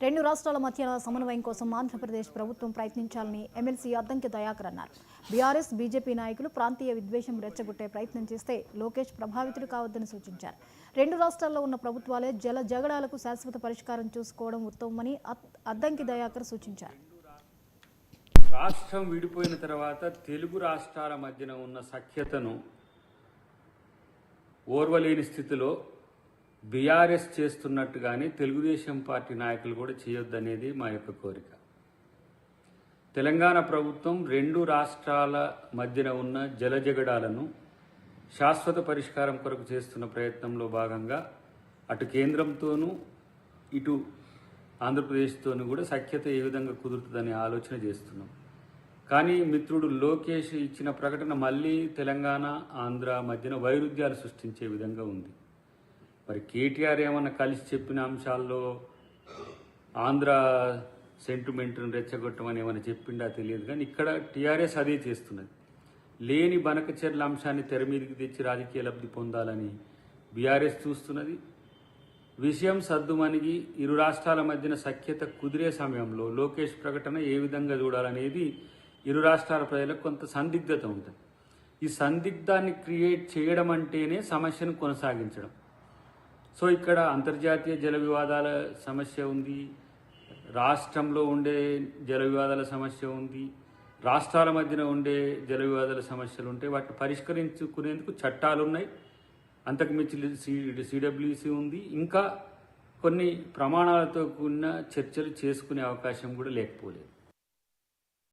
రెండు రాష్ట్రాల మధ్య సమన్వయం కోసం ఆంధ్రప్రదేశ్ ప్రభుత్వం ప్రయత్నించాలని ఎమ్మెల్సీ అద్దంకి దయాకర్ అన్నారు. బీఆర్ఎస్ బీజేపీ నాయకులు ప్రాంతీయ విద్వేషం రెచ్చగొట్టే ప్రయత్నం చేస్తే లోకేష్ ప్రభావితుడు కావద్దని సూచించారు. రెండు రాష్ట్రాల్లో ఉన్న ప్రభుత్వాలే జల జగడాలకు శాశ్వత పరిష్కారం చూసుకోవడం ఉత్తమమని అద్దంకి దయాకర్ సూచించారు. రాష్ట్రం విడిపోయిన తర్వాత తెలుగు రాష్ట్రాల మధ్యన ఉన్న సఖ్యతను ఓర్వలేని స్థితిలో బీఆర్ఎస్ చేస్తున్నట్టుగానే తెలుగుదేశం పార్టీ నాయకులు కూడా చేయొద్దనేది మా యొక్క కోరిక. తెలంగాణ ప్రభుత్వం రెండు రాష్ట్రాల మధ్యన ఉన్న జలజగడాలను శాశ్వత పరిష్కారం కొరకు చేస్తున్న ప్రయత్నంలో భాగంగా అటు కేంద్రంతోనూ ఇటు ఆంధ్రప్రదేశ్తోనూ కూడా సఖ్యత ఏ విధంగా కుదురుతుందనే ఆలోచన చేస్తున్నాం. కానీ మిత్రుడు లోకేష్ ఇచ్చిన ప్రకటన మళ్ళీ తెలంగాణ ఆంధ్ర మధ్యన వైరుధ్యాలు సృష్టించే విధంగా ఉంది. మరి కేటీఆర్ ఏమన్నా కలిసి చెప్పిన అంశాల్లో ఆంధ్ర సెంటిమెంట్ను రెచ్చగొట్టమని ఏమైనా చెప్పిండా తెలియదు. కానీ ఇక్కడ టీఆర్ఎస్ అదే చేస్తున్నది. లేని బనకచెర్ల అంశాన్ని తెర మీదకి తెచ్చి రాజకీయ లబ్ధి పొందాలని బీఆర్ఎస్ చూస్తున్నది. విషయం సద్దుమణిగి ఇరు రాష్ట్రాల మధ్యన సఖ్యత కుదిరే సమయంలో లోకేష్ ప్రకటన ఏ విధంగా చూడాలనేది ఇరు రాష్ట్రాల ప్రజలకు కొంత సందిగ్ధత ఉంటుంది. ఈ సందిగ్ధాన్ని క్రియేట్ చేయడం అంటేనే సమస్యను కొనసాగించడం. సో ఇక్కడ అంతర్జాతీయ జల వివాదాల సమస్య ఉంది, రాష్ట్రంలో ఉండే జల వివాదాల సమస్య ఉంది, రాష్ట్రాల మధ్యన ఉండే జల వివాదాల సమస్యలు ఉంటాయి. వాటిని పరిష్కరించుకునేందుకు చట్టాలు ఉన్నాయి, అంతకు మించి సిడబ్ల్యూసి ఉంది, ఇంకా కొన్ని ప్రమాణాలతో కూడిన చర్చలు చేసుకునే అవకాశం కూడా లేకపోలేదు.